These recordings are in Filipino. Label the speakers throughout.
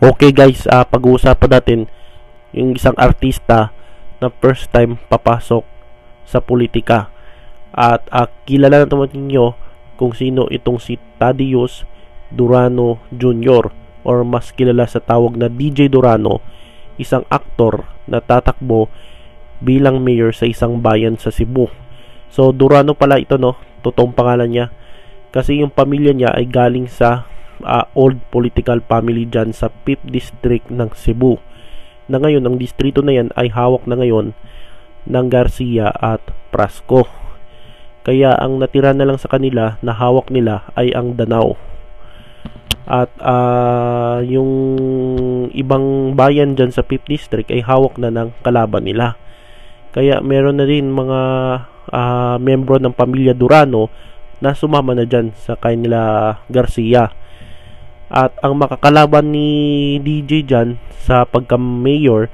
Speaker 1: Okay guys, pag-uusapan natin yung isang artista na first time papasok sa politika. At kilala na naman ninyo kung sino itong si Thaddeus Durano Jr. or mas kilala sa tawag na DJ Durano, isang aktor na tatakbo bilang mayor sa isang bayan sa Cebu. So Durano pala ito, no, totoong pangalan niya, kasi yung pamilya niya ay galing sa old political family dyan sa 5th district ng Cebu, na ngayon ang distrito na yan ay hawak na ngayon ng Garcia at Prasco. Kaya ang natira na lang sa kanila na hawak nila ay ang Danao. At yung ibang bayan dyan sa 5th district ay hawak na ng kalaban nila. Kaya meron na rin mga membro ng pamilya Durano na sumama na dyan sa kanila Garcia. At ang makakalaban ni DJ dyan sa pagka-mayor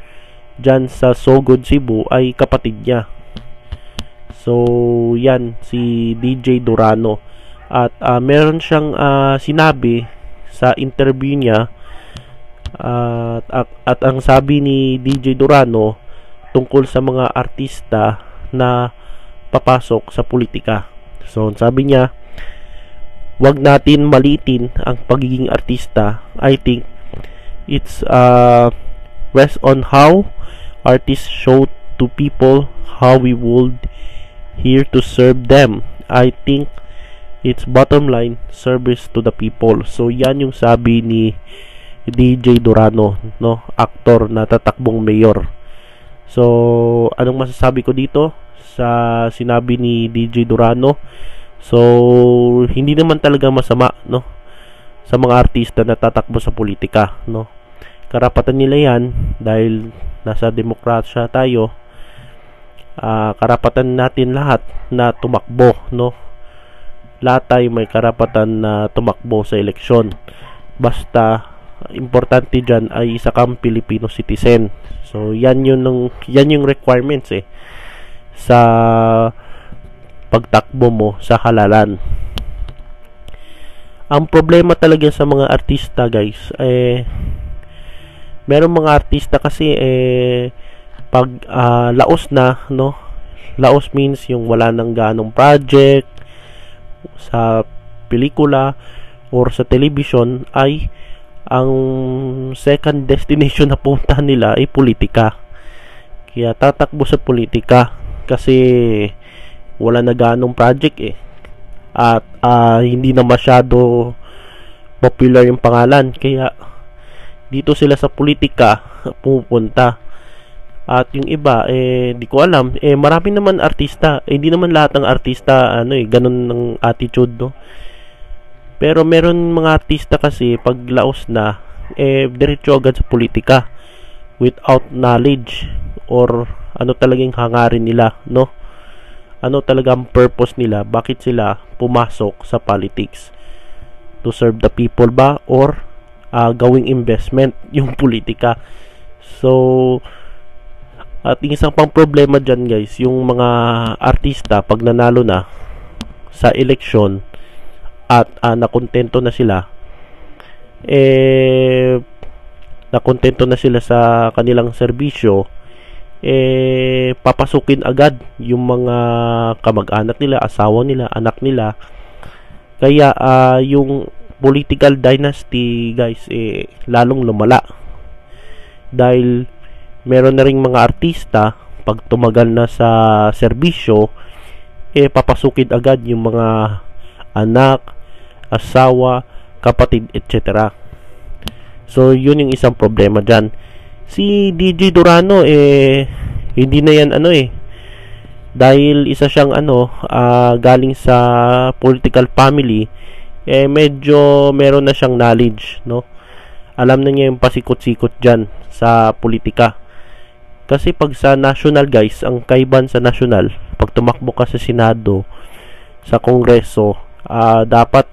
Speaker 1: dyan sa Sogod, Cebu ay kapatid niya. So yan, si DJ Durano. At meron siyang sinabi sa interview niya, at ang sabi ni DJ Durano tungkol sa mga artista na papasok sa politika. So sabi niya, wag natin malitin ang pagiging artista. I think it's rest on how artists show to people how we would here to serve them. I think it's bottom line service to the people. So yan yung sabi ni DJ Durano, no, aktor na tatakbong mayor. So anong masasabi ko dito sa sinabi ni DJ Durano? So hindi naman talaga masama, no, sa mga artista na tatakbo sa politika, no. Karapatan nila yan dahil nasa demokrasya tayo. Karapatan natin lahat na tumakbo, no. Lahat tayo may karapatan na tumakbo sa eleksyon. Basta importante dyan ay isa kang Filipino citizen. So yan yung requirements sa pagtakbo mo sa halalan. Ang problema talaga sa mga artista, guys, merong mga artista kasi pag laos na, no, laos means yung wala nang ganong project sa pelikula or sa television, ay ang second destination na punta nila ay politika. Kaya tatakbo sa politika kasi wala na ganong project at hindi na masyado popular yung pangalan, kaya dito sila sa politika pupunta. At yung iba di ko alam, marami naman artista, hindi naman lahat ng artista ganun ng attitude, no. Pero meron mga artista kasi pag laos na diretso agad sa politika without knowledge or ano talagang hangarin nila, no. Ano talaga ang purpose nila? Bakit sila pumasok sa politics? To serve the people ba? Or gawing investment yung politika? So, at isang pang problema dyan, guys, yung mga artista pag nanalo na sa eleksyon at nakontento na sila, nakontento na sila sa kanilang serbisyo, papasukin agad yung mga kamag-anak nila, asawa nila, anak nila. Kaya yung political dynasty, guys, lalong lumala dahil meron na ring mga artista pag tumagal na sa serbisyo, papasukin agad yung mga anak, asawa, kapatid, etc. So yun yung isang problema dyan. Si DJ Durano hindi na yan dahil isa siyang galing sa political family, medyo meron na siyang knowledge, no. Alam na niya yung pasikot-sikot diyan sa politika. Kasi pag sa national, guys, ang kaiban sa national, pag tumakbo ka sa Senado, sa Kongreso, dapat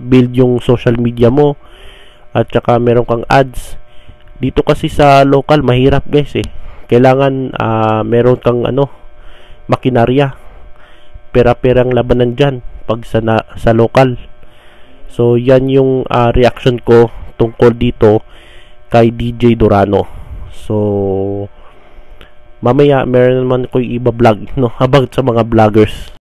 Speaker 1: build yung social media mo at saka meron kang ads. Dito kasi sa local mahirap, guys, kailangan meron kang makinarya, pera-perang labanan dyan pag sa local. So yan yung reaction ko tungkol dito kay DJ Durano. So mamaya meron naman ko iba vlog, no, about sa mga vloggers.